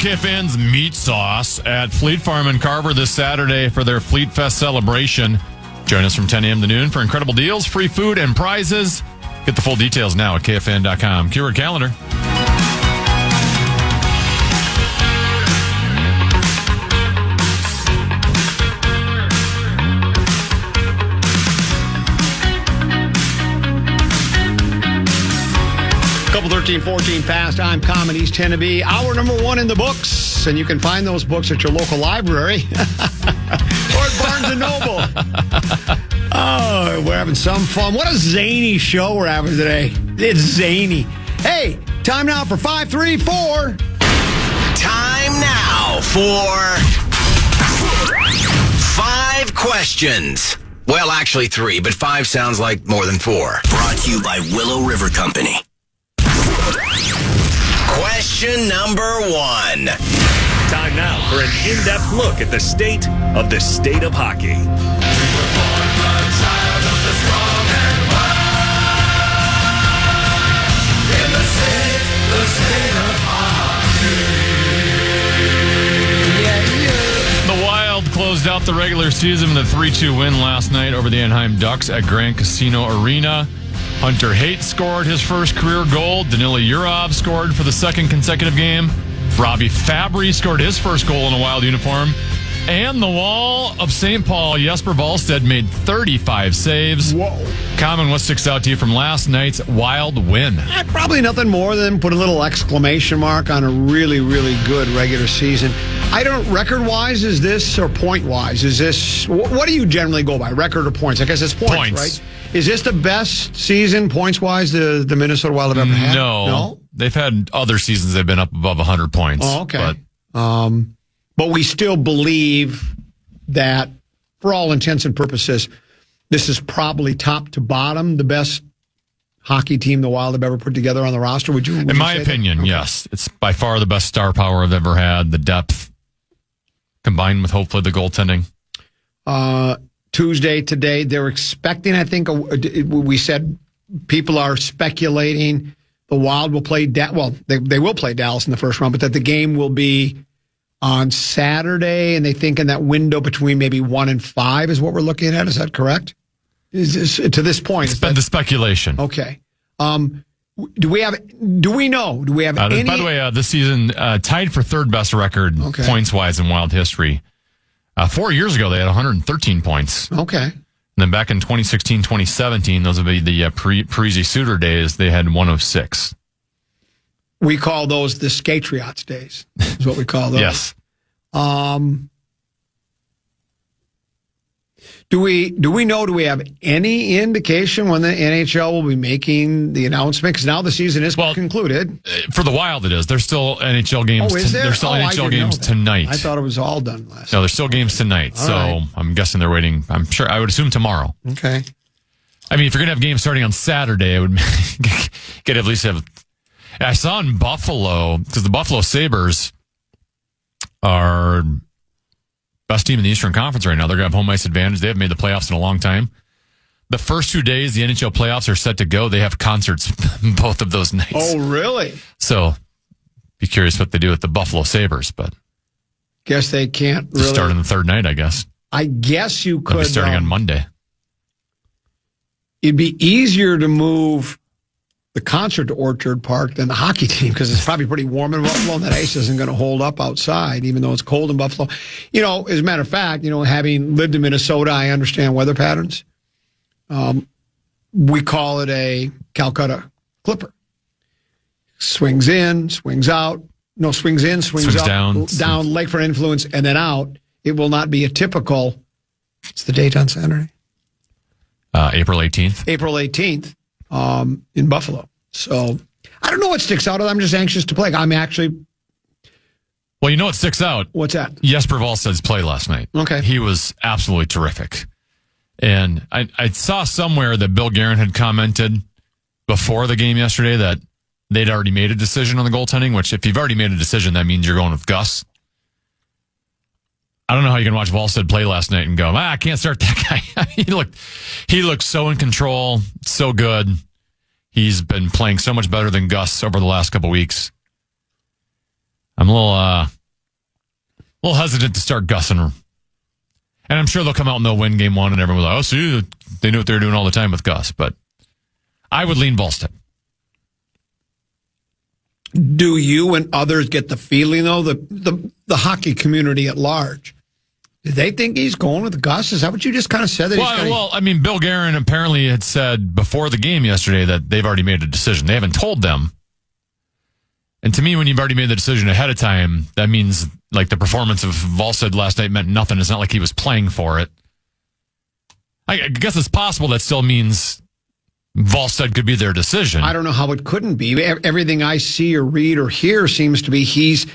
KFAN's Meat Sauce at Fleet Farm in Carver this Saturday for their Fleet Fest celebration. Join us from 10 a.m. to noon for incredible deals, free food, and prizes. Get the full details now at KFAN.com. Keyword calendar. Couple 13, 14 past. I'm Comedies 10 to be hour number 1 in the books. And you can find those books at your local library or at Barnes & Noble. Oh, we're having some fun. What a zany show we're having today. It's zany. Hey, time now for 534. Time now for 5 questions. Well, actually 3, but 5 sounds like more than 4. Brought to you by Willow River Company. Question number 1. Time now for an in-depth look at the state of hockey. The Wild closed out the regular season with a 3-2 win last night over the Anaheim Ducks at Grand Casino Arena. Hunter Haight scored his first career goal. Danila Yurov scored for the second consecutive game. Robbie Fabry scored his first goal in a Wild uniform. And the Wall of St. Paul, Jesper Wallstedt made 35 saves. Whoa. Common, what sticks out to you from last night's Wild win? Probably nothing more than put a little exclamation mark on a really, really good regular season. I don't, record-wise, is this, or point-wise, is this, what do you generally go by, record or points? I guess it's points, right? Is this the best season, points-wise, the Minnesota Wild have ever had? No. They've had other seasons they've been up above 100 points. Oh, okay. But we still believe that, for all intents and purposes, this is probably top to bottom the best hockey team the Wild have ever put together on the roster. Would you? In my opinion, okay. Yes. It's by far the best star power I've ever had. The depth, combined with hopefully the goaltending. Tuesday today, they're expecting, I think, we said people are speculating the Wild will play, they will play Dallas in the first round, but that the game will be on Saturday, and they think in that window between maybe 1 and 5 is what we're looking at. Is that correct? Is this, to this point? It's been the speculation. Okay. Do we have any? By the way, this season tied for third best record points-wise in Wild history. 4 years ago, they had 113 points. Okay. And then back in 2016, 2017, those would be the Parisi Suter days, they had 106. We call those the Skatriots days, is what we call those. Yes. Do we have any indication when the NHL will be making the announcement? Because now the season is concluded. For the Wild, it is. There's still NHL games. Oh, is there? There's still NHL games tonight. I thought it was all done last night. No, there's still games tonight. All right. I'm guessing they're waiting. I would assume tomorrow. Okay. I mean, if you're going to have games starting on Saturday, I would get at least have. I saw in Buffalo, because the Buffalo Sabres are best team in the Eastern Conference right now. They're going to have home ice advantage. They haven't made the playoffs in a long time. The first 2 days the NHL playoffs are set to go. They have concerts both of those nights. Oh, really? So, be curious what they do with the Buffalo Sabres, but guess they can't really start on the third night, I guess. I guess you could. They'll be starting on Monday. It'd be easier to move the concert to Orchard Park than the hockey team, because it's probably pretty warm in Buffalo, and that ice isn't going to hold up outside, even though it's cold in Buffalo. You know, as a matter of fact, having lived in Minnesota, I understand weather patterns. We call it a Calcutta Clipper. Swings in, swings out. No, swings in, swings out, down Lakefront influence, and then out. It will not be a typical. It's the date on Saturday. April 18th. April 18th. In Buffalo. So I don't know what sticks out. I'm just anxious to play. I'm actually. Well, you know what sticks out? What's that? Jesper Wallstedt's play last night. Okay. He was absolutely terrific. And I saw somewhere that Bill Guerin had commented before the game yesterday that they'd already made a decision on the goaltending, which if you've already made a decision, that means you're going with Gus. I don't know how you can watch Wallstedt play last night and go, I can't start that guy. He looked so in control, so good. He's been playing so much better than Gus over the last couple weeks. I'm a little hesitant to start gussing her. And I'm sure they'll come out and they'll win game one and everyone will be like, oh, see, they knew what they were doing all the time with Gus. But I would lean Volstead. Do you and others get the feeling, though, the hockey community at large, do they think he's going with Gus? Is that what you just kind of said? Well, I mean, Bill Guerin apparently had said before the game yesterday that they've already made a decision. They haven't told them. And to me, when you've already made the decision ahead of time, that means like the performance of Volstead last night meant nothing. It's not like he was playing for it. I guess it's possible that still means Volstead could be their decision. I don't know how it couldn't be. Everything I see or read or hear seems to be he's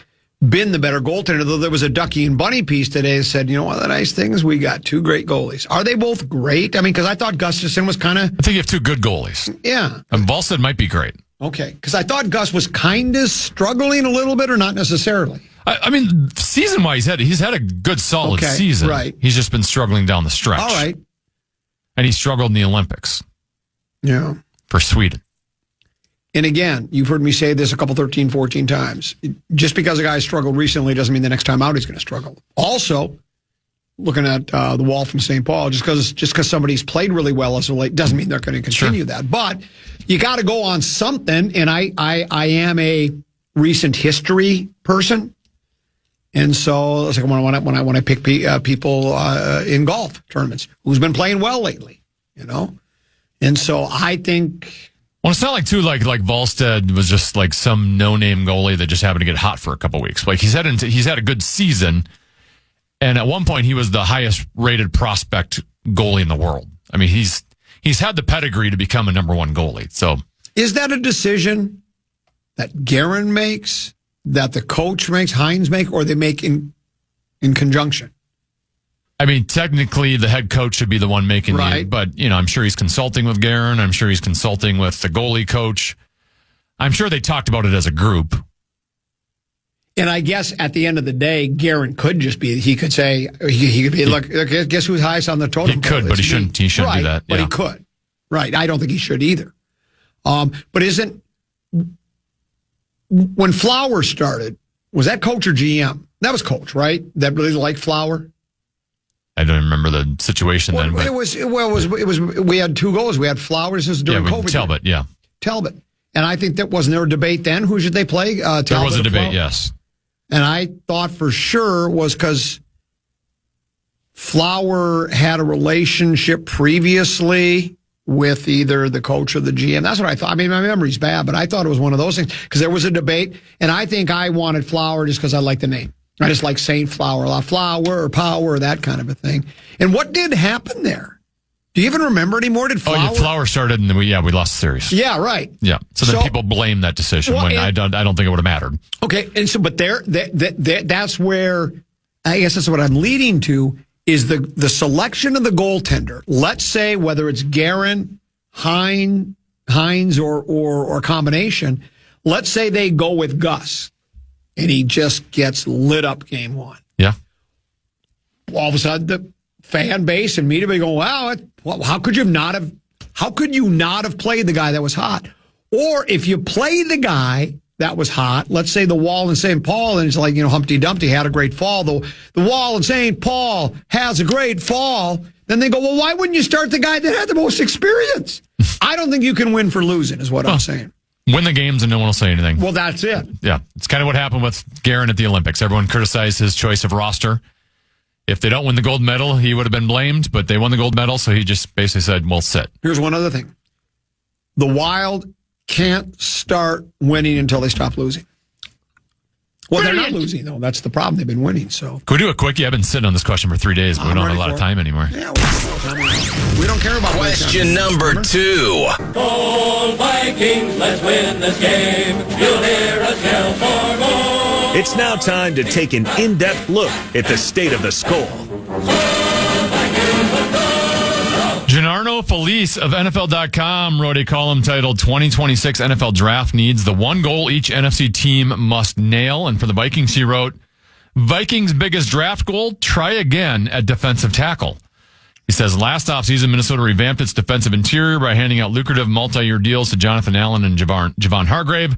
been the better goaltender, though there was a Ducky and Bunny piece today that said, you know, one of the nice things, we got two great goalies. Are they both great? I mean, because I thought Gustafsson was kind of... I think you have two good goalies. Yeah. And Volstead might be great. Okay, because I thought Gus was kind of struggling a little bit, or not necessarily. I mean, season-wise, he's had a good, solid season. Right. He's just been struggling down the stretch. All right. And he struggled in the Olympics. Yeah. For Sweden. And again, you've heard me say this a couple 13, 14 times. Just because a guy struggled recently doesn't mean the next time out he's going to struggle. Also, looking at the wall from St. Paul, just because somebody's played really well as of late doesn't mean they're going to continue that. But you got to go on something, and I am a recent history person, and so it's like when I pick people in golf tournaments who's been playing well lately, you know, and so I think. Well, it's not like Volstead was just like some no-name goalie that just happened to get hot for a couple weeks. Like he's had a good season, and at one point he was the highest-rated prospect goalie in the world. I mean, he's had the pedigree to become a number one goalie. So, is that a decision that Guerin makes, that the coach makes, Hines make, or they make in conjunction? I mean, technically, the head coach should be the one making it, but, you know, I'm sure he's consulting with Guerin. I'm sure he's consulting with the goalie coach. I'm sure they talked about it as a group. And I guess at the end of the day, Guerin could just be, he could say, he could be, look, guess who's highest on the totem pole? He could, but he shouldn't do that. But he could. Right. I don't think he should either. But when Flower started, was that coach or GM? That was coach, right? That really liked Flower? I don't remember the situation then. But it was. We had two goals. We had Flowers. This was during COVID. Talbot, yeah. Talbot. And I think that wasn't there a debate then. Who should they play? Talbot there was a debate, yes. And I thought for sure was because Flower had a relationship previously with either the coach or the GM. That's what I thought. I mean, my memory's bad, but I thought it was one of those things because there was a debate, and I think I wanted Flower just because I like the name. I just like saying Flower, La Flower or Power, that kind of a thing. And what did happen there? Do you even remember anymore? Did Flower? Oh, yeah, Flower started, and we lost the series. Yeah, right. Yeah. So then people blame that decision when I don't think it would have mattered. Okay, and so but that's where I guess that's what I'm leading to is the selection of the goaltender. Let's say whether it's Guerin, Hines, or combination. Let's say they go with Gus. And he just gets lit up game one. Yeah. All of a sudden, the fan base and media go, "Wow, how could you not have played the guy that was hot?" Or if you play the guy that was hot, let's say the Wall in St. Paul, and it's like, you know, Humpty Dumpty had a great fall. The Wall in St. Paul has a great fall. Then they go, well, why wouldn't you start the guy that had the most experience? I don't think you can win for losing, is what I'm saying. Win the games and no one will say anything. Well, that's it. Yeah. It's kind of what happened with Guerin at the Olympics. Everyone criticized his choice of roster. If they don't win the gold medal, he would have been blamed, but they won the gold medal, so he just basically said, well, sit. Here's one other thing. The Wild can't start winning until they stop losing. Well, they're not losing, though. That's the problem. They've been winning, so. Can we do a quickie? I've been sitting on this question for 3 days, but we don't have a lot of time anymore. Yeah, we don't care about question number 2. Goal Vikings, let's win this game. You'll hear us yell for more. It's now time to take an in-depth look at the state of the Skull. Gennaro Felice of NFL.com wrote a column titled 2026 NFL Draft Needs, the one goal each NFC team must nail. And for the Vikings, he wrote, Vikings' biggest draft goal, try again at defensive tackle. He says last offseason, Minnesota revamped its defensive interior by handing out lucrative multi-year deals to Jonathan Allen and Javon Hargrave.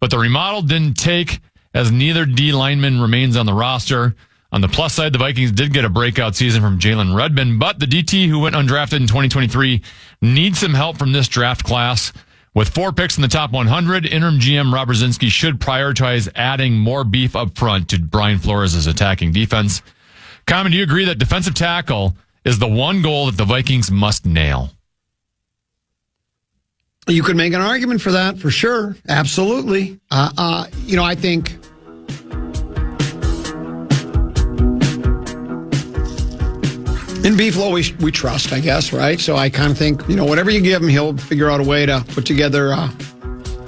But the remodel didn't take as neither D lineman remains on the roster. On the plus side, the Vikings did get a breakout season from Jalen Redmond, but the DT who went undrafted in 2023 needs some help from this draft class. With 4 picks in the top 100, interim GM Rob Brzezinski should prioritize adding more beef up front to Brian Flores' attacking defense. Common, do you agree that defensive tackle is the one goal that the Vikings must nail? You could make an argument for that, for sure. Absolutely. I think in Beeflo, we trust, I guess, right? So I kind of think, whatever you give him, he'll figure out a way to put together,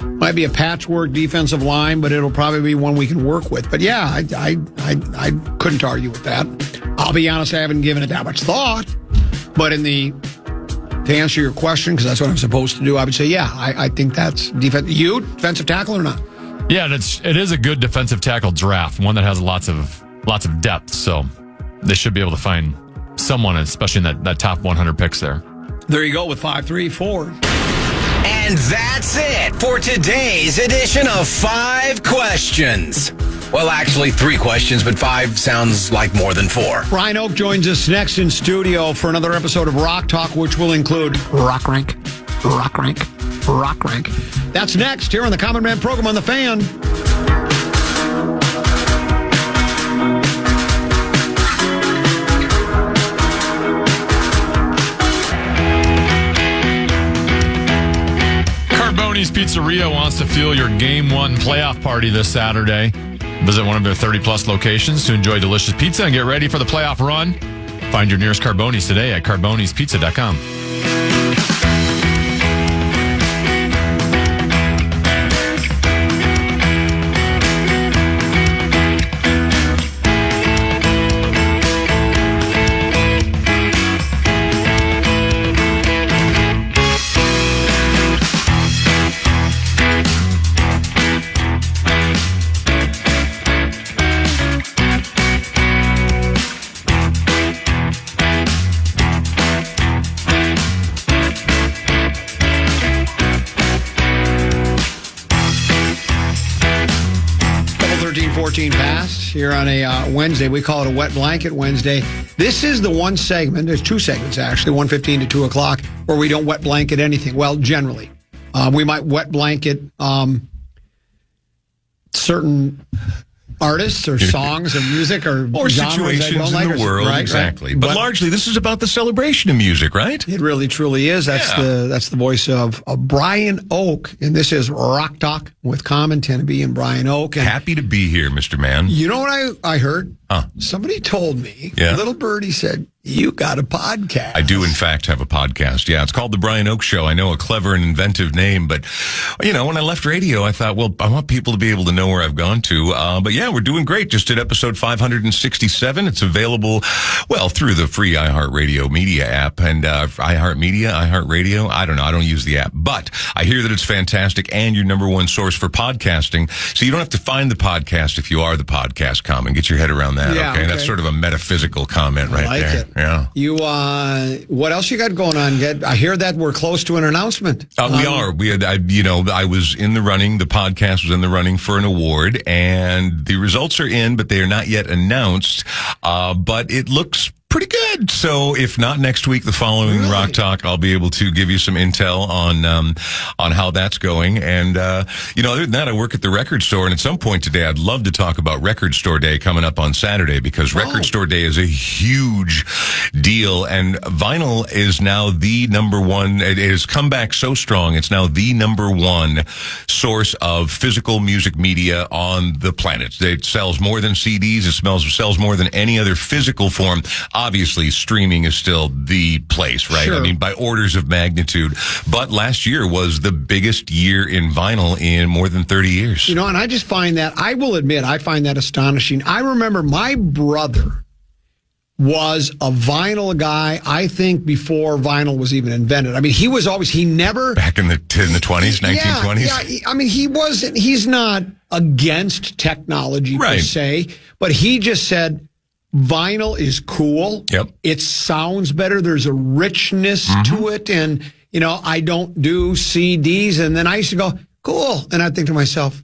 might be a patchwork defensive line, but it'll probably be one we can work with. But yeah, I couldn't argue with that. I'll be honest, I haven't given it that much thought. But to answer your question, because that's what I'm supposed to do, I would say, yeah, I think that's defensive tackle or not? Yeah, it is a good defensive tackle draft, one that has lots of depth. So they should be able to find someone, especially in that top 100 picks there. There you go with 534. And that's it for today's edition of 5 Questions. Well, actually 3 questions, but 5 sounds like more than 4. Brian Oake joins us next in studio for another episode of Rock Talk, which will include Rock Rank. That's next here on the Common Man program on The Fan. Carboni's Pizzeria wants to fuel your Game 1 playoff party this Saturday. Visit one of their 30-plus locations to enjoy delicious pizza and get ready for the playoff run. Find your nearest Carboni's today at carbonispizza.com. Past here on a Wednesday. We call it a Wet Blanket Wednesday. This is the one segment, there's 2 segments actually, 1:15 to 2 o'clock, where we don't wet blanket anything. Well, generally. We might wet blanket certain artists or songs or music or situations in the world, right, exactly. Right. But largely, this is about the celebration of music, right? It really, truly is. That's the voice of Brian Oake, and this is Rock Talk with Common, Tenneby, and Brian Oake. And happy to be here, Mr. Man. You know what I heard? Somebody told me, little birdie said, you got a podcast. I do, in fact, have a podcast. Yeah, it's called The Brian Oake Show. I know, a clever and inventive name, but, when I left radio, I thought, well, I want people to be able to know where I've gone to. But yeah, we're doing great. Just at episode 567. It's available, through the free iHeartRadio media app and iHeartRadio. I don't know. I don't use the app, but I hear that it's fantastic and your number one source for podcasting. So you don't have to find the podcast if you are the podcast. Common. Get your head around that. Yeah, okay. That's sort of a metaphysical comment right there. It. Yeah. You, what else you got going on? I hear that we're close to an announcement. We are. I was in the running. The podcast was in the running for an award, and the results are in, but they are not yet announced. But it looks pretty good. So if not next week, the following Rock Talk, I'll be able to give you some intel on how that's going. And, other than that, I work at the record store. And at some point today, I'd love to talk about Record Store Day coming up on Saturday, because Record Store Day is a huge deal. And vinyl is now the number one. It has come back so strong. It's now the number one source of physical music media on the planet. It sells more than CDs. It sells more than any other physical form. Obviously, streaming is still the place, right? Sure. I mean, by orders of magnitude. But last year was the biggest year in vinyl in more than 30 years. And I just find that, I will admit, I find that astonishing. I remember my brother was a vinyl guy, I think, before vinyl was even invented. I mean, he never... Back in the 20s, 1920s? Yeah, I mean, he's not against technology per se, but he just said, vinyl is cool. Yep. It sounds better. There's a richness to it. And, I don't do CDs. And then I used to go, cool. And I think to myself,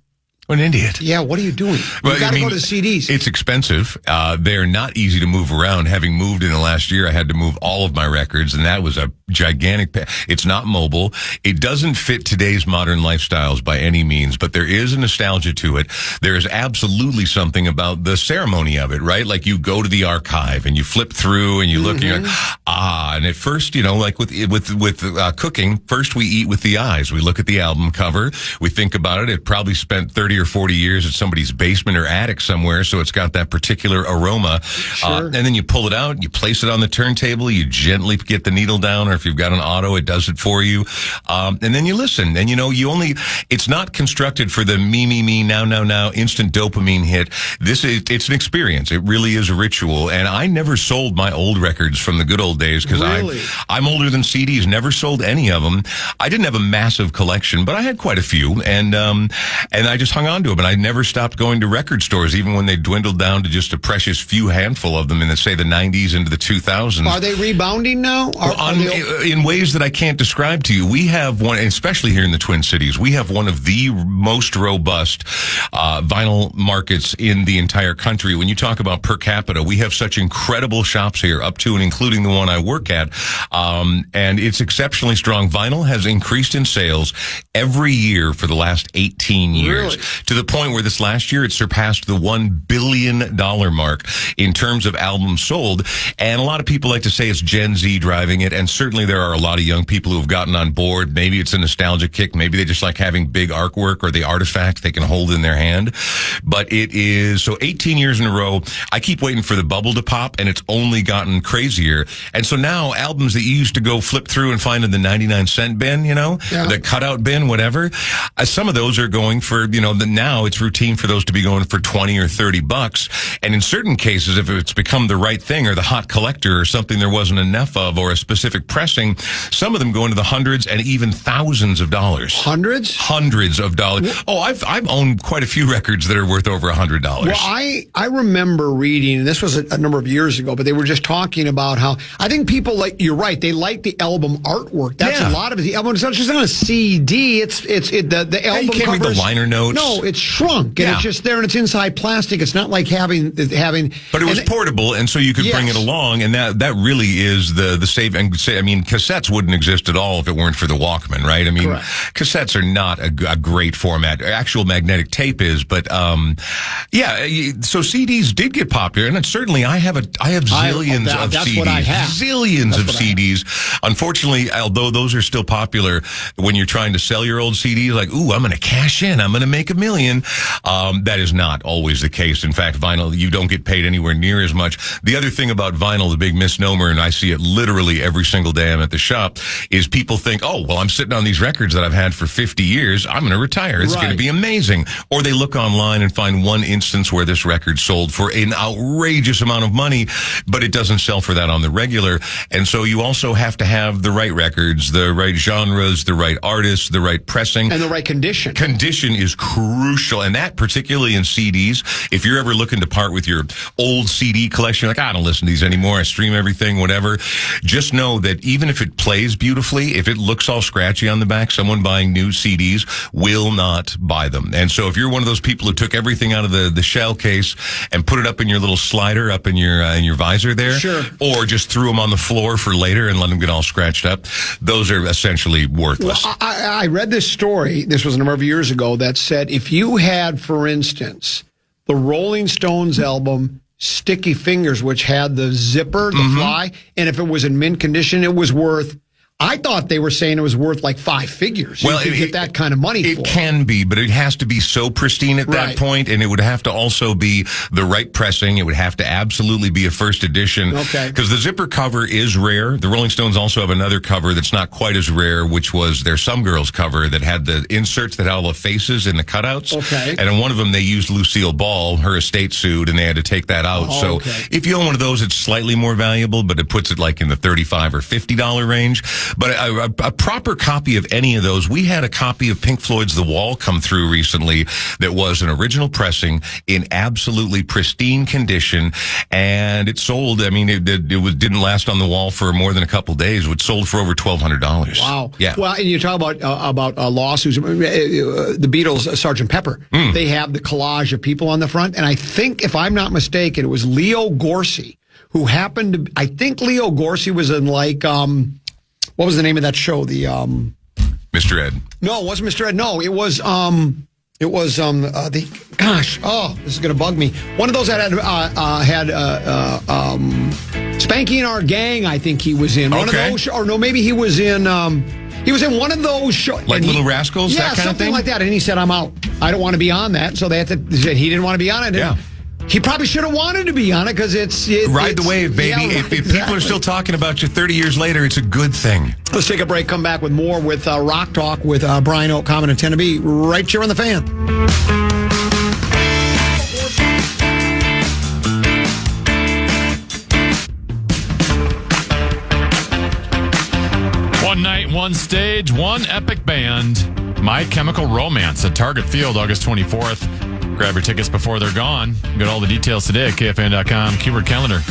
What an idiot. Yeah, what are you doing? You got to go to CDs. It's expensive. They're not easy to move around. Having moved in the last year, I had to move all of my records, and that was a gigantic. It's not mobile. It doesn't fit today's modern lifestyles by any means, but there is a nostalgia to it. There is absolutely something about the ceremony of it, right? Like you go to the archive and you flip through and you look and you're like, and at first, like with cooking, first we eat with the eyes. We look at the album cover. We think about it. It probably spent 30 or 40 years at somebody's basement or attic somewhere, so it's got that particular aroma. Sure. And then you pull it out, you place it on the turntable, you gently get the needle down, or if you've got an auto, it does it for you. And then you listen, and it's not constructed for the me, now, instant dopamine hit. It's an experience. It really is a ritual. And I never sold my old records from the good old days because I'm older than CDs, never sold any of them. I didn't have a massive collection, but I had quite a few. And I just hung on to them. And I never stopped going to record stores, even when they dwindled down to just a precious few handful of them in, say, the 90s into the 2000s. Are they rebounding now? In ways that I can't describe to you. We have one, especially here in the Twin Cities, we have one of the most robust vinyl markets in the entire country. When you talk about per capita, we have such incredible shops here, up to and including the one I work at, and it's exceptionally strong. Vinyl has increased in sales every year for the last 18 years, to the point where this last year it surpassed the $1 billion mark in terms of albums sold. And a lot of people like to say it's Gen Z driving it, and certainly there are a lot of young people who have gotten on board. Maybe it's a nostalgia kick. Maybe they just like having big artwork or the artifact they can hold in their hand. But it is, so 18 years in a row, I keep waiting for the bubble to pop, and it's only gotten crazier. And so now albums that you used to go flip through and find in the 99-cent bin, the cutout bin, whatever, some of those are going for, now it's routine for those to be going for 20 or 30 bucks. And in certain cases, if it's become the right thing or the hot collector or something there wasn't enough of, or a specific pressing, some of them go into the hundreds and even thousands of dollars. Hundreds? Hundreds of dollars. Oh, I've owned quite a few records that are worth over $100. Well, I remember reading, and this was a number of years ago, but they were just talking about how, I think people you're right, they like the album artwork. That's a lot of it. The album, it's not just on a CD, the album you can't read the liner notes. No, it's shrunk, and it's just there, and it's inside plastic. It's not like having. But it was portable, and so you could bring it along, and that really is the save. And cassettes wouldn't exist at all if it weren't for the Walkman, right? Correct. Cassettes are not a great format. Actual magnetic tape is, but so CDs did get popular, and certainly I have zillions of that's CDs, what I have. zillions of CDs. Unfortunately, although those are still popular, when you're trying to sell your old CDs, like, ooh, I'm going to cash in, I'm going to make $1 million. That is not always the case. In fact, vinyl, you don't get paid anywhere near as much. The other thing about vinyl, the big misnomer, and I see it literally every single day I'm at the shop, is people think, oh, well, I'm sitting on these records that I've had for 50 years. I'm going to retire. It's going to be amazing. Or they look online and find one instance where this record sold for an outrageous amount of money, but it doesn't sell for that on the regular. And so you also have to have the right records, the right genres, the right artists, the right pressing. And the right condition. Condition is crucial, and that particularly in CDs. If you're ever looking to part with your old CD collection, like, I don't listen to these anymore, I stream everything, whatever, just know that even if it plays beautifully, if it looks all scratchy on the back, someone buying new CDs will not buy them. And so if you're one of those people who took everything out of the shell case and put it up in your little slider up in your visor there, or just threw them on the floor for later and let them get all scratched up, those are essentially worthless. Well, I read this story, this was a number of years ago, that said if you had, for instance, the Rolling Stones album Sticky Fingers, which had the zipper, the fly, and if it was in mint condition, it was worth, I thought they were saying it was worth like 5 figures. Well, you could get that kind of money for it. It can be, but it has to be so pristine at that point, and it would have to also be the right pressing. It would have to absolutely be a first edition. Okay. Because the zipper cover is rare. The Rolling Stones also have another cover that's not quite as rare, which was their Some Girls cover that had the inserts that had all the faces in the cutouts. Okay. And in one of them, they used Lucille Ball. Her estate sued, and they had to take that out. If you own one of those, it's slightly more valuable, but it puts it like in the $35 or $50 range. But a proper copy of any of those, we had a copy of Pink Floyd's The Wall come through recently that was an original pressing in absolutely pristine condition, and it sold. I mean, it didn't last on the wall for more than a couple days. It sold for over $1,200. Wow. Yeah. Well, and you talk about lawsuits. The Beatles, Sgt. Pepper, they have the collage of people on the front, and I think, if I'm not mistaken, it was Leo Gorcey who happened to. I think Leo Gorcey was in what was the name of that show? The Mr. Ed. No, it wasn't Mr. Ed. No, it was this is going to bug me. One of those that had Spanky and Our Gang, I think he was in. One of those, or no, maybe he was in one of those shows. Like Little Rascals, yeah, that kind of something thing? like that. And he said, I'm out. I don't want to be on that. So they said he didn't want to be on it. Yeah. He probably should have wanted to be on it because Ride the wave, baby. Yeah, if people are still talking about you 30 years later, it's a good thing. Let's take a break, come back with more with Rock Talk with Brian Oak, Common and Tennessee, right here on The Fan. One night, one stage, one epic band. My Chemical Romance at Target Field, August 24th. Grab your tickets before they're gone. Get all the details today at KFAN.com. Keyword calendar.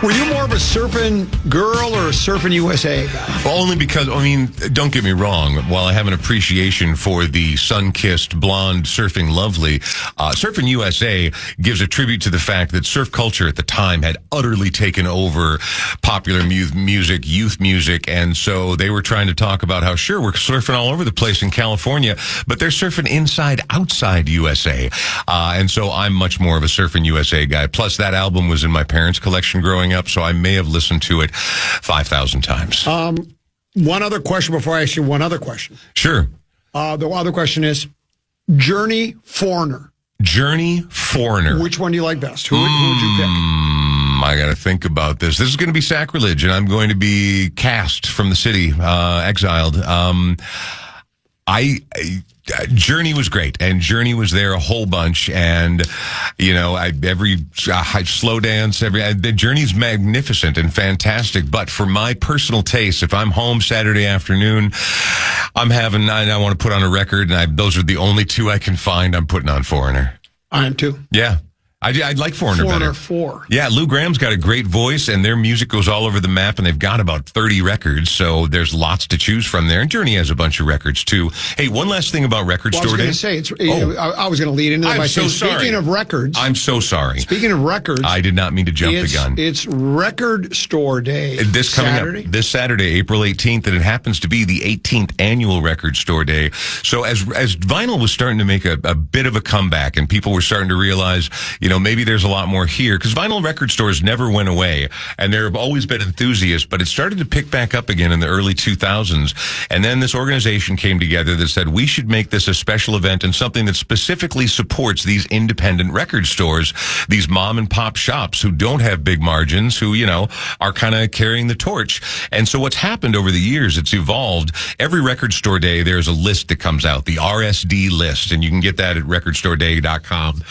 Were you more of a surfing girl or a surfing USA guy? Well, only because, don't get me wrong, while I have an appreciation for the sun-kissed, blonde, surfing lovely, Surfing USA gives a tribute to the fact that surf culture at the time had utterly taken over popular music, youth music, and so they were trying to talk about how, sure, we're surfing all over the place in California, but they're surfing inside, outside USA. And so I'm much more of a Surfing USA guy. Plus, that album was in my parents' collection growing up, so I may have listened to it 5,000 times. One other question before I ask you one other question. Sure. The other question is Journey, Foreigner. Journey, Foreigner. Which one do you like best? Who would you pick? I got to think about this. This is going to be sacrilege, and I'm going to be cast from the city, exiled. Journey was great, and Journey was there a whole bunch, and every slow dance, the Journey's magnificent and fantastic. But for my personal taste, if I'm home Saturday afternoon, I want to put on a record, and those are the only two I can find. I'm putting on Foreigner. I am too. Yeah. I'd like Foreigner better. 4. Yeah, Lou Graham's got a great voice, and their music goes all over the map, and they've got about 30 records, so there's lots to choose from there. And Journey has a bunch of records, too. Hey, one last thing about Record Store Day. I was going to say, I was going to lead into that by saying, speaking of records. I'm so sorry. Speaking of records. I did not mean to jump the gun. It's Record Store Day. This Saturday, April 18th, and it happens to be the 18th annual Record Store Day. So as vinyl was starting to make a bit of a comeback, and people were starting to realize, maybe there's a lot more here, because vinyl record stores never went away, and there have always been enthusiasts, but it started to pick back up again in the early 2000s. And then this organization came together that said, we should make this a special event and something that specifically supports these independent record stores, these mom and pop shops who don't have big margins, who, are kind of carrying the torch. And so what's happened over the years, it's evolved. Every Record Store Day, there's a list that comes out, the RSD list, and you can get that at recordstoreday.com.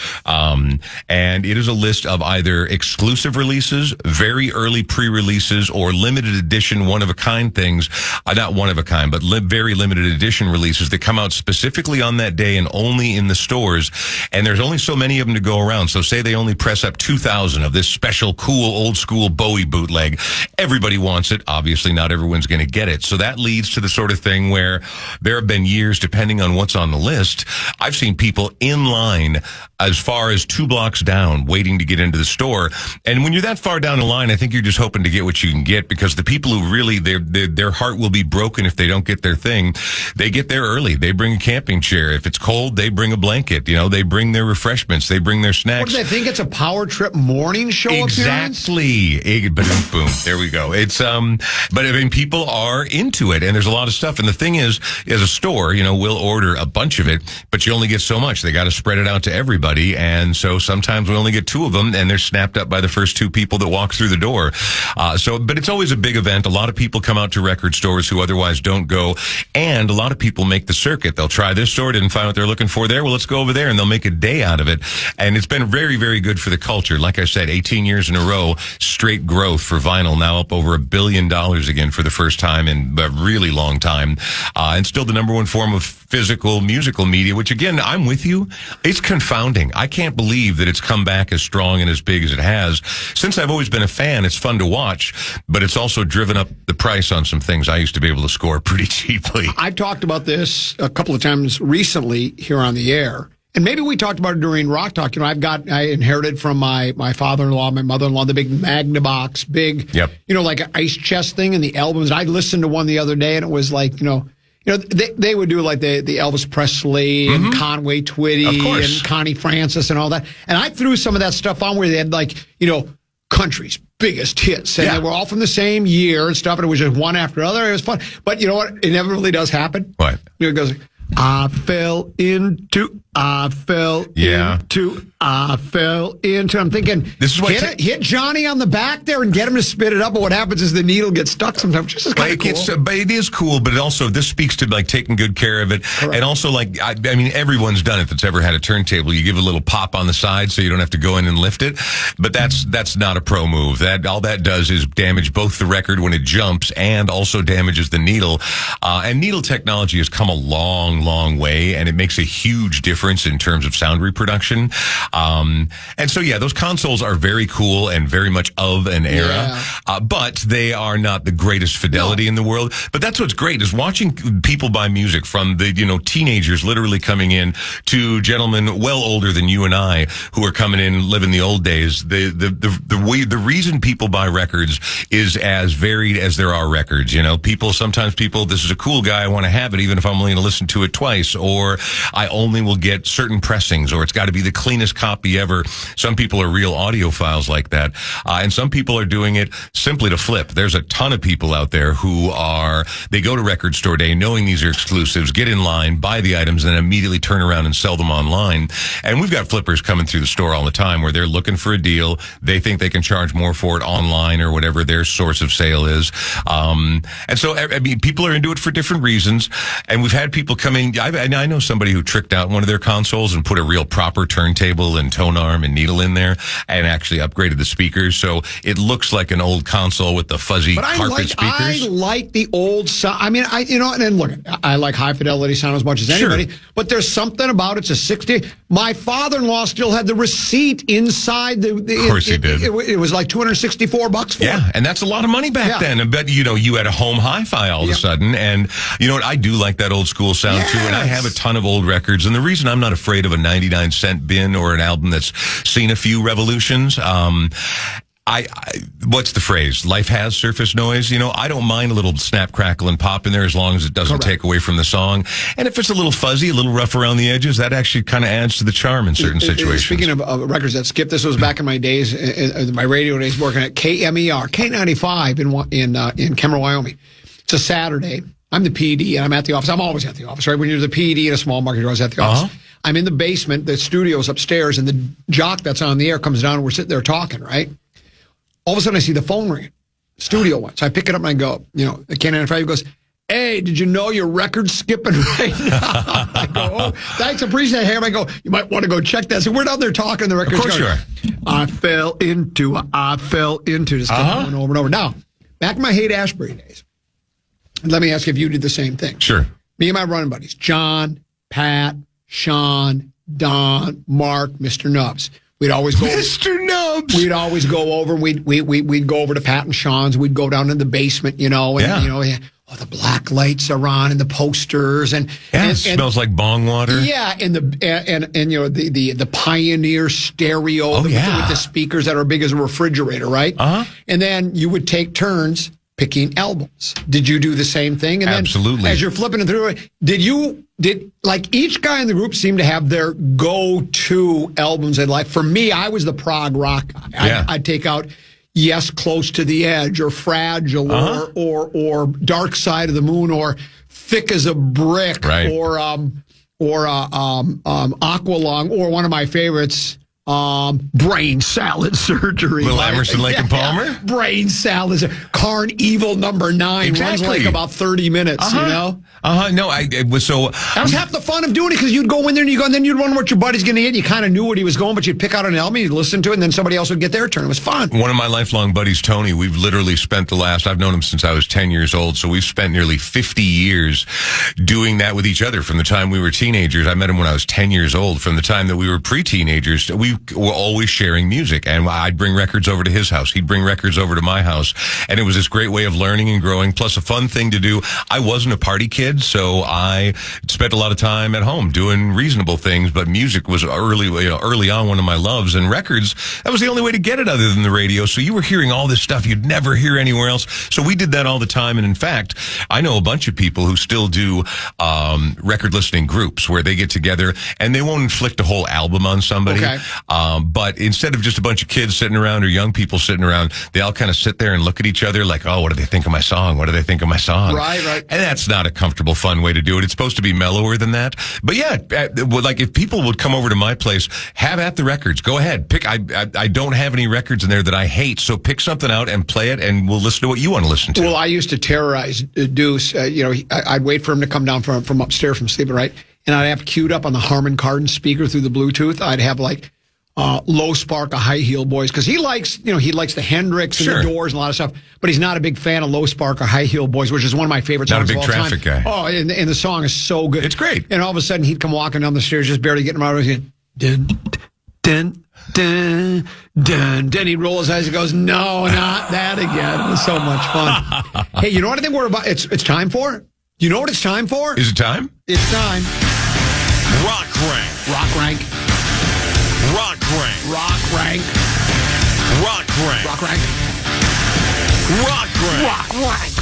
And it is a list of either exclusive releases, very early pre-releases, or limited edition one-of-a-kind things. Not one-of-a-kind, but very limited edition releases that come out specifically on that day and only in the stores. And there's only so many of them to go around. So say they only press up 2,000 of this special, cool, old-school Bowie bootleg. Everybody wants it. Obviously, not everyone's going to get it. So that leads to the sort of thing where there have been years, depending on what's on the list, I've seen people in line as far as 2 blocks down waiting to get into the store. And when you're that far down the line, I think you're just hoping to get what you can get, because the people who really, their heart will be broken if they don't get their thing. They get there early. They bring a camping chair. If it's cold, they bring a blanket. They bring their refreshments. They bring their snacks. What do they think? It's a Power Trip morning show Exactly. Boom. There we go. It's, but people are into it, and there's a lot of stuff. And the thing is, as a store, we'll order a bunch of it, but you only get so much. They got to spread it out to everybody. everybody. And so sometimes we only get 2 of them, and they're snapped up by the first 2 people that walk through the door. But it's always a big event. A lot of people come out to record stores who otherwise don't go, and a lot of people make the circuit. They'll try this store, didn't find what they're looking for there. Well, let's go over there, and they'll make a day out of it. And it's been very, very good for the culture. Like I said, 18 years in a row, straight growth for vinyl, now up over $1 billion again for the first time in a really long time. And still the number 1 form of physical musical media, which again, I'm with you. It's confounding. I can't believe that it's come back as strong and as big as it has. Since I've always been a fan, it's fun to watch, but it's also driven up the price on some things I used to be able to score pretty cheaply. I've talked about this a couple of times recently here on the air. And maybe we talked about it during Rock Talk. I inherited from my father-in-law, my mother-in-law, the big Magnabox, like an ice chest thing and the albums. I listened to one the other day, and it was like, they would do like the Elvis Presley and Conway Twitty and Connie Francis and all that. And I threw some of that stuff on where they had country's biggest hits. And they were all from the same year and stuff. And it was just one after another. It was fun. But you know what? It never really does happen. What? It goes, I fell into. I'm thinking, this is what hit Johnny on the back there and get him to spit it up. But what happens is the needle gets stuck sometimes. Just kind of cool. But it is cool. But also, this speaks to taking good care of it. Correct. And also, everyone's done it that's ever had a turntable. You give a little pop on the side so you don't have to go in and lift it. But that's not a pro move. All that does is damage both the record when it jumps and also damages the needle. And needle technology has come a long, long way, and it makes a huge difference in terms of sound reproduction. And so, those consoles are very cool and very much of an era, but they are not the greatest fidelity in the world. But that's what's great is watching people buy music from the, teenagers literally coming in to gentlemen well older than you and I who are coming in living the old days. The reason people buy records is as varied as there are records. Sometimes people, this is a cool guy, I want to have it even if I'm only going to listen to it twice, or I only will get certain pressings, or it's got to be the cleanest copy ever. Some people are real audiophiles like that. And some people are doing it simply to flip. There's a ton of people out there who they go to record store day knowing these are exclusives, get in line, buy the items, and then immediately turn around and sell them online. And we've got flippers coming through the store all the time where they're looking for a deal. They think they can charge more for it online or whatever their source of sale is. And so, people are into it for different reasons. And we've had people coming. I know somebody who tricked out one of their consoles and put a real proper turntable and tone arm and needle in there and actually upgraded the speakers. So it looks like an old console with the fuzzy carpet speakers. I like the old sound. And look, I like high fidelity sound as much as anybody, but there's something about it's a 60. My father-in-law still had the receipt inside of course he did. It was like $264 for it. And that's a lot of money back then. But you had a home hi-fi all of a sudden, and I do like that old school sound too, and I have a ton of old records. And the reason I'm not afraid of a 99-cent bin or an album that's seen a few revolutions, what's the phrase? Life has surface noise. I don't mind a little snap, crackle, and pop in there as long as it doesn't take away from the song. And if it's a little fuzzy, a little rough around the edges, that actually kind of adds to the charm in certain situations. Speaking of records that skip, this was back in my days, my radio days, working at KMER, K95 in Kemmer, Wyoming. It's a Saturday. I'm the PD, and I'm at the office. I'm always at the office, right? When you're the PD in a small market, you're always at the office. I'm in the basement. The studio's upstairs, and the jock that's on the air comes down, and we're sitting there talking, right? All of a sudden, I see the phone ringing, studio one. So I pick it up, and I go, the K95 goes, hey, did you know your record's skipping right now? I go, oh, thanks, appreciate it. I go, you might want to go check that. So we're down there talking, the record's going. Of course you are. I fell into, just going over and over. Now, back in my Haight-Ashbury days, let me ask you if you did the same thing. Sure. Me and my running buddies, John, Pat, Sean, Don, Mark, Mr. Nubbs. We'd always go. Mr. Nubbs. We'd always go over. And we'd go over to Pat and Sean's. We'd go down in the basement, and the black lights are on and the posters and it smells like bong water. Yeah, and the Pioneer stereo with the speakers that are big as a refrigerator, right? And then you would take turns picking albums. Did you do the same thing? And absolutely. Then, as you're flipping it through, did each guy in the group seem to have their go-to albums they like? For me, I was the prog rock guy. I'd take out Yes, Close to the Edge, or Fragile, or Dark Side of the Moon, or Thick as a Brick, right. or or Aqualung, or one of my favorites, brain salad surgery. Little Emerson, Lake and Palmer? Brain salad. Carnival number 9 Exactly. runs like about 30 minutes, you know? No, it was so... That was half the fun of doing it, because you'd go in there and then you'd wonder what your buddy's going to get. You kind of knew what he was going, but you'd pick out an album, you'd listen to it, and then somebody else would get their turn. It was fun. One of my lifelong buddies, Tony, we've literally spent I've known him since I was 10 years old, so we've spent nearly 50 years doing that with each other from the time we were teenagers. I met him when I was 10 years old. From the time that we were pre-teenagers, we were always sharing music, and I'd bring records over to his house. He'd bring records over to my house, and it was this great way of learning and growing, plus a fun thing to do. I wasn't a party kid, so I spent a lot of time at home doing reasonable things, but music was early on one of my loves, and records, that was the only way to get it other than the radio. So you were hearing all this stuff you'd never hear anywhere else. So we did that all the time. And in fact, I know a bunch of people who still do record listening groups where they get together and they won't inflict a whole album on somebody. Okay. But instead of just a bunch of kids sitting around or young people sitting around, they all kind of sit there and look at each other like, oh, what do they think of my song? What do they think of my song? Right. And that's not a comfortable, fun way to do it. It's supposed to be mellower than that. But yeah, like if people would come over to my place, have at the records. Go ahead. Pick. I don't have any records in there that I hate, so pick something out and play it, and we'll listen to what you want to listen to. Well, I used to terrorize Deuce. I'd wait for him to come down from upstairs from sleeping, right? And I'd have queued up on the Harman Kardon speaker through the Bluetooth. I'd have like Low Spark, a High Heel Boys, because he likes the Hendrix and the Doors and a lot of stuff, but he's not a big fan of Low Spark or High Heel Boys, which is one of my favorite songs of all time. Not a big Traffic guy. Oh, and the song is so good. It's great. And all of a sudden, he'd come walking down the stairs, just barely getting him out of his head. Dun, dun, dun, dun. Then he'd roll his eyes and goes, no, not that again. It was so much fun. Hey, you know what I think we're about? It's time for? You know what it's time for? Is it time? It's time. Rock Rank. Rock Rank. Rock Rank. Rock Rank. Rock Rank. Rock Rank. Rock Rank. Rock Rank.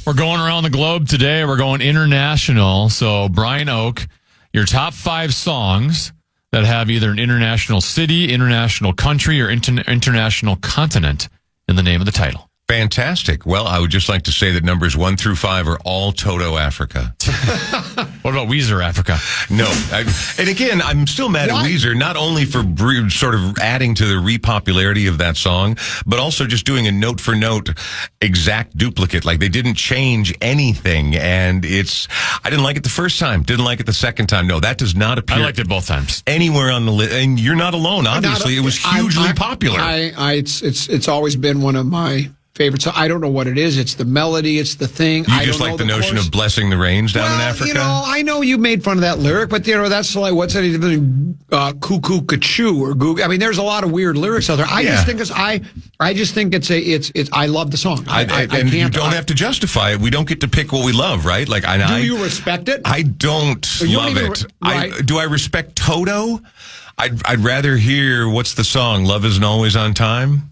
We're going around the globe today. We're going international. So, Brian Oak, your top 5 songs that have either an international city, international country, or international continent in the name of the title. Fantastic. Well, I would just like to say that numbers 1 through 5 are all Toto Africa. What about Weezer Africa? No. And again, I'm still mad at Weezer, not only for sort of adding to the repopularity of that song, but also just doing a note-for-note exact duplicate. Like, they didn't change anything, and I didn't like it the first time, didn't like it the second time. No, that does not appear. I liked it both times. Anywhere on the list, and you're not alone, obviously. It was hugely popular. It's always been one of my favorites. I don't know what it is. It's the melody. It's the thing. You just like the notion of blessing the rains down in Africa? I know you made fun of that lyric, but that's like, what's that? Cuckoo, kachoo, or goo. I mean, there's a lot of weird lyrics out there. I just think it's. I love the song. And you don't have to justify it. We don't get to pick what we love, right? Like, do you respect it? I don't love it. Do I respect Toto? I'd rather hear, what's the song? Love Isn't Always on Time?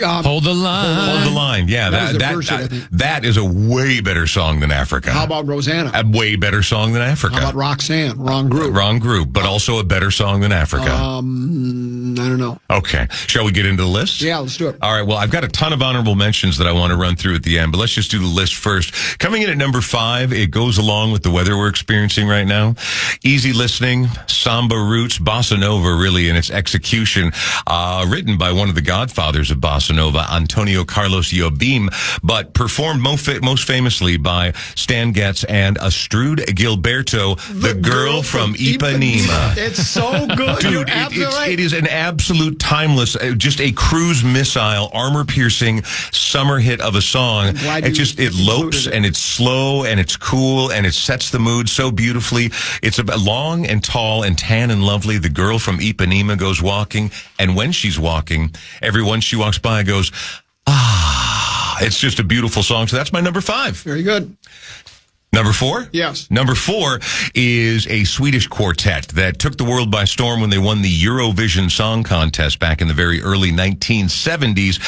Hold the line. Hold the line. Yeah, that is a way better song than Africa. How about Rosanna? A way better song than Africa. How about Roxanne? Wrong group. Wrong group, but also a better song than Africa. I don't know. Okay. Shall we get into the list? Yeah, let's do it. All right. Well, I've got a ton of honorable mentions that I want to run through at the end, but let's just do the list first. Coming in at number 5, it goes along with the weather we're experiencing right now. Easy listening, samba roots, bossa nova, really, in its execution, written by one of the godfathers of bossa nova, Antonio Carlos Jobim, but performed most famously by Stan Getz and Astrud Gilberto, the girl from Ipanema. It's so good. Dude, it is an absolute timeless, just a cruise missile, armor-piercing summer hit of a song. It lopes and it's slow and it's cool and it sets the mood so beautifully. It's long and tall and tan and lovely. The girl from Ipanema goes walking, and when she's walking, everyone she walks by goes, ah. It's just a beautiful song. So that's my number 5. Very good. Number 4? Yes. Number 4 is a Swedish quartet that took the world by storm when they won the Eurovision Song Contest back in the very early 1970s.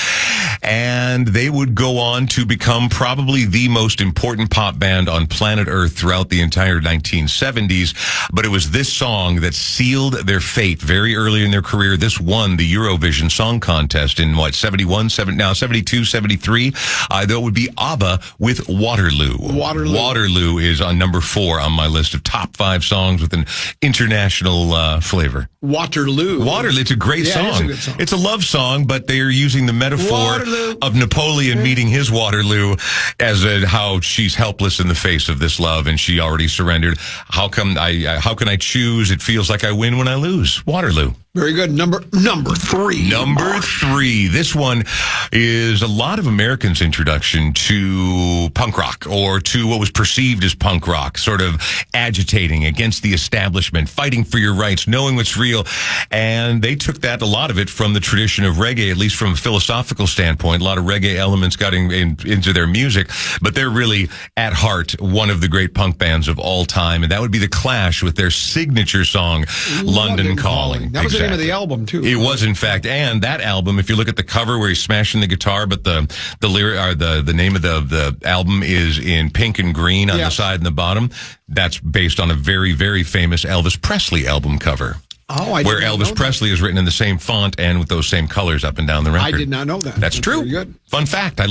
and they would go on to become probably the most important pop band on planet Earth throughout the entire 1970s. But it was this song that sealed their fate very early in their career. This won the Eurovision Song Contest in 72, 73. That would be ABBA with Waterloo. Waterloo is on number 4 on my list of top 5 songs with an international flavor. Waterloo. It's a great song. It's a good song. It's a love song, but they're using the metaphor of Napoleon meeting his Waterloo as how she's helpless in the face of this love and she already surrendered. How can I choose? It feels like I win when I lose. Waterloo. Very good. Number 3. Number 3. This one is a lot of Americans' introduction to punk rock, or to what was perceived as punk rock, sort of agitating against the establishment, fighting for your rights, knowing what's real. And they took a lot of it from the tradition of reggae, at least from a philosophical standpoint. A lot of reggae elements got into their music, but they're really, at heart, one of the great punk bands of all time. And that would be The Clash with their signature song, London Calling. That was the name of the album, too. It was, in fact. And that album, if you look at the cover where he's smashing the guitar, but the lyric, or the name of the album is in pink and green on the side and the bottom, that's based on a very, very famous Elvis Presley album cover. Oh, where Elvis Presley is written in the same font and with those same colors up and down the record. I did not know that. That's true. Very good. Fun fact. I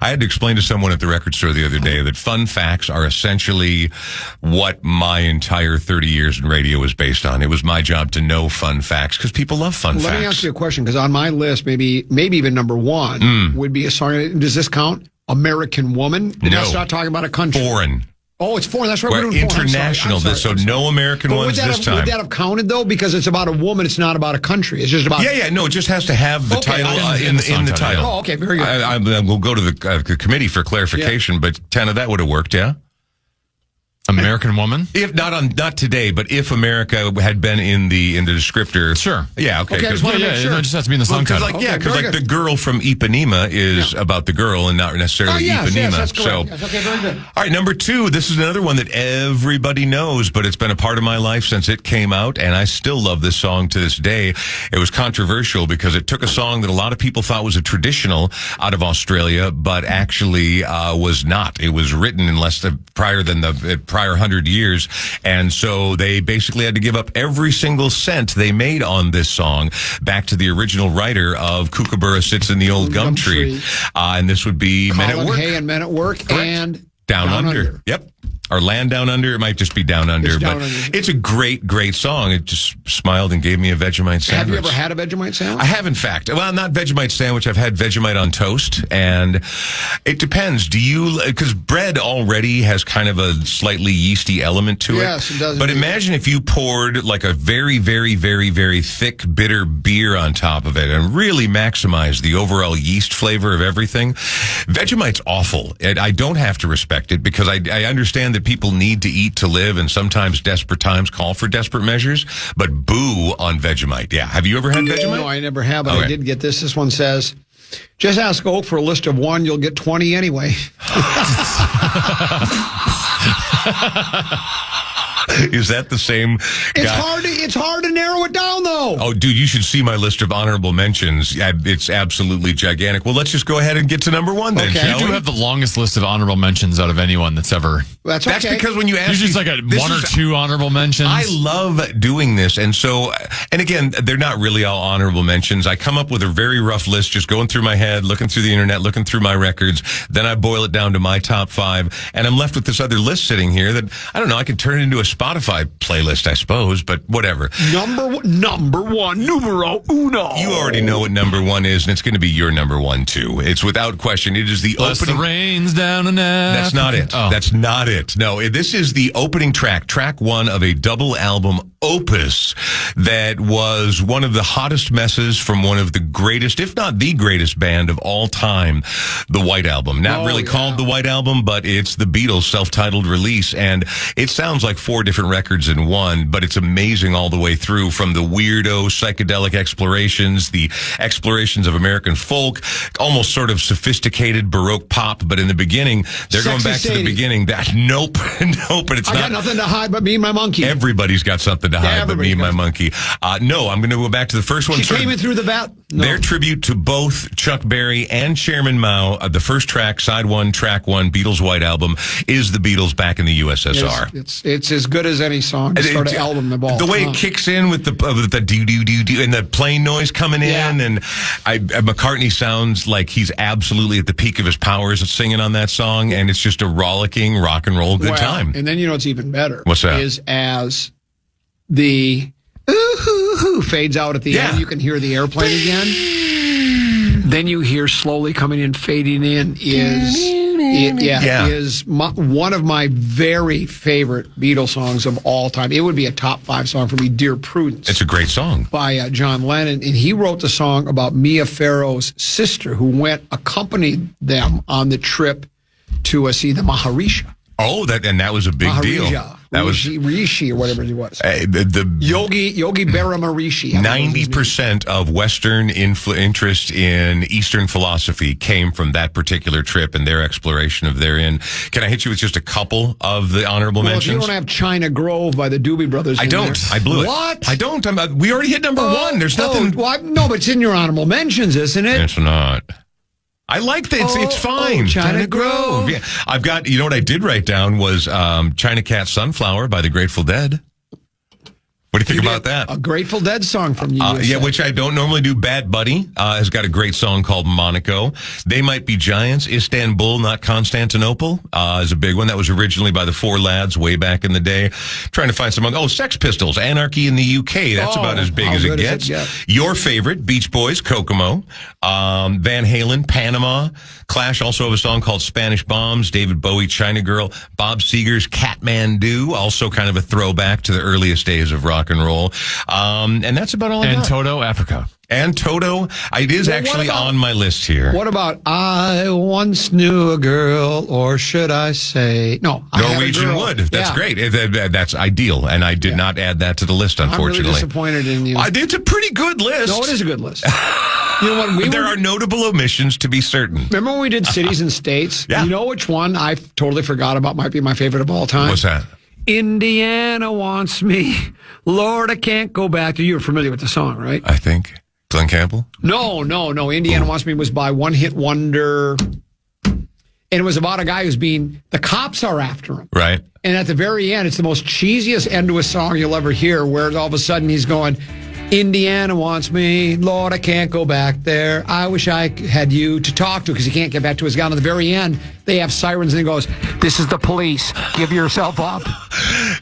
had to explain to someone at the record store the other day that fun facts are essentially what my entire 30 years in radio was based on. It was my job to know fun facts because people love fun facts. Let me ask you a question, because on my list, maybe even number 1 would be a song. Does this count? American Woman? That's not talking about a country. Foreign. Oh, it's foreign. That's right. We're doing international. I'm sorry. No American ones this time. Would that have counted, though? Because it's about a woman. It's not about a country. It's just about... Yeah. No, it just has to have the title in the title. Oh, okay. Very good. We'll go to the committee for clarification, but 10 of that would have worked, yeah? American Woman? If not today, but if America had been in the descriptor. Sure. Yeah, okay. I just want to make sure. It just has to be in the song title. Because the girl from Ipanema is about the girl and not necessarily Ipanema. Yes, that's correct. Yes, okay, very good. All right, number 2. This is another one that everybody knows, but it's been a part of my life since it came out, and I still love this song to this day. It was controversial because it took a song that a lot of people thought was a traditional out of Australia, but actually was not. It was written in prior 100 years, and so they basically had to give up every single cent they made on this song back to the original writer of Kookaburra Sits in the Old Gum Tree. And this would be Men at Work. Hay and Men at Work. Correct. And Down Under. Yep. Or Land Down Under. It might just be Down Under. It's a great, great song. It just smiled and gave me a Vegemite sandwich. Have you ever had a Vegemite sandwich? I have, in fact. Well, not Vegemite sandwich. I've had Vegemite on toast. And it depends. Because bread already has kind of a slightly yeasty element to it. Yes, it does. But imagine if you poured like a very, very, very, very thick, bitter beer on top of it and really maximize the overall yeast flavor of everything. Vegemite's awful. I don't have to respect it because I understand that people need to eat to live, and sometimes desperate times call for desperate measures, but boo on Vegemite. Yeah. Have you ever had Vegemite? No, I never have, but I did get this. This one says, just ask Oak for a list of 1, you'll get 20 anyway. Is that the same guy? It's hard to narrow it down, though. Oh, dude, you should see my list of honorable mentions. It's absolutely gigantic. Well, let's just go ahead and get to number 1 then, shall we? You do have the longest list of honorable mentions out of anyone that's ever... That's okay. That's because when you ask... Usually it's like 1 or 2 honorable mentions. I love doing this. And so, and again, they're not really all honorable mentions. I come up with a very rough list, just going through my head, looking through the internet, looking through my records. Then I boil it down to my top 5. And I'm left with this other list sitting here that, I don't know, I could turn it into a Spotify playlist, I suppose, but whatever. Number 1, numero uno. You already know what number 1 is, and it's going to be your number 1, too. It's without question. It is the opening. The rains down in Africa. That's not it. Oh. That's not it. No, this is the opening track 1 of a double album opus that was one of the hottest messes from one of the greatest, if not the greatest band of all time, the White Album. Not really called the White Album, but it's the Beatles' self-titled release, and it sounds like 4 different records in one, but it's amazing all the way through, from the weirdo psychedelic explorations, the explorations of American folk, almost sort of sophisticated Baroque pop, but in the beginning, they're going back to the beginning. Nope, and it's I got nothing to hide but me and my monkey. Everybody's got something something to hide but me and my monkey. No, I'm going to go back to the first one. She came in through the vat. No. Their tribute to both Chuck Berry and Chairman Mao. The first track, side one, track one, Beatles' White Album, is the Beatles back in the USSR. It's as good as any song to start an album. The way it kicks in with the do and the plane noise coming in, and McCartney sounds like he's absolutely at the peak of his powers at singing on that song, and it's just a rollicking rock and roll good time. And then you know what's even better? What's that? Is as the ooh fades out at the end, you can hear the airplane again. Then you hear slowly coming in, fading in is one of my very favorite Beatles songs of all time. It would be a top 5 song for me, Dear Prudence. It's a great song. By John Lennon. And he wrote the song about Mia Farrow's sister who accompanied them on the trip to see the Maharishi. Oh, that was a big deal. That was Rishi or whatever it was. Yogi Berra Maharishi. 90% of Western interest in Eastern philosophy came from that particular trip and their exploration of therein. Can I hit you with just a couple of the honorable mentions? If you don't have China Grove by the Doobie Brothers. I don't. I blew it. What? I don't. We already hit number one. There's nothing. No, but it's in your honorable mentions, isn't it? It's not. I like that. It's fine. China Grove. Yeah. I've got, you know what I did write down was China Cat Sunflower by the Grateful Dead. What do you think about that? A Grateful Dead song from you. Which I don't normally do. Bad Buddy has got a great song called Monaco. They Might Be Giants. Istanbul, Not Constantinople is a big one. That was originally by the Four Lads way back in the day. Trying to find some other. Sex Pistols, Anarchy in the UK. That's about as big as it gets. Your favorite, Beach Boys, Kokomo. Van Halen, Panama. Clash also have a song called Spanish Bombs. David Bowie, China Girl. Bob Seger's Catmandu, also kind of a throwback to the earliest days of rock and roll. And that's about all I got. And Toto, Africa. And Toto, it is actually on my list here. What about I Once Knew a Girl, or should I say... No, Norwegian Wood. That's great. That's ideal, and I did not add that to the list, unfortunately. I'm really disappointed in you. It's a pretty good list. No, it is a good list. You know what? There are notable omissions, to be certain. Remember when we did Cities and States? Yeah. You know which one I totally forgot about might be my favorite of all time? What's that? Indiana Wants Me. Lord, I Can't Go Back. You're familiar with the song, right? I think. Glenn Campbell? No. Indiana Wants Me was by One Hit Wonder. And it was about a guy the cops are after him. Right. And at the very end, it's the most cheesiest end to a song you'll ever hear, where all of a sudden he's going, Indiana wants me. Lord, I can't go back there. I wish I had you to talk to, because he can't get back to his gun. At the very end, they have sirens, and he goes, this is the police. Give yourself up.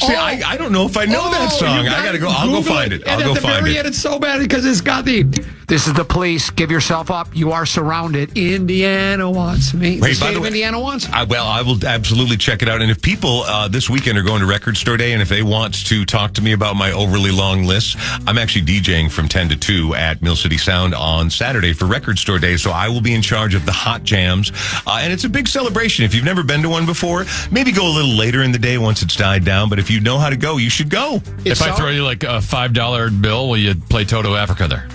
See, I don't know if I know that song. I got to go. I'll go find it. At the very end, it's so bad because it's got this is the police. Give yourself up. You are surrounded. Indiana wants me. Wait, the state of Indiana wants me. I will absolutely check it out. And if people this weekend are going to Record Store Day, and if they want to talk to me about my overly long list, I'm actually DJing from 10 to 2 at Mill City Sound on Saturday for Record Store Day. So I will be in charge of the hot jams. And it's a big celebration. If you've never been to one before, maybe go a little later in the day once it's died down. But if you know how to go, you should go. If I throw you like a $5 bill, will you play Toto Africa there?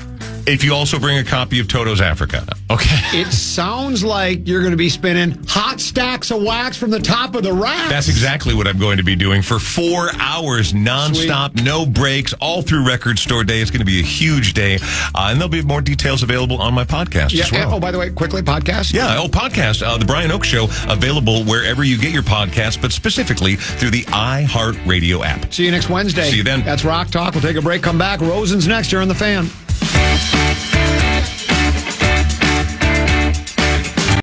If you also bring a copy of Toto's Africa. Okay. It sounds like you're going to be spinning hot stacks of wax from the top of the rack. That's exactly what I'm going to be doing for 4 hours nonstop, Sweet. No breaks, all through Record Store Day. It's going to be a huge day. And there'll be more details available on my podcast as well. And, by the way, quickly, podcast? Yeah, podcast. The Brian Oak Show, available wherever you get your podcasts, but specifically through the iHeartRadio app. See you next Wednesday. See you then. That's Rock Talk. We'll take a break, come back. Rosen's next here on The Fan.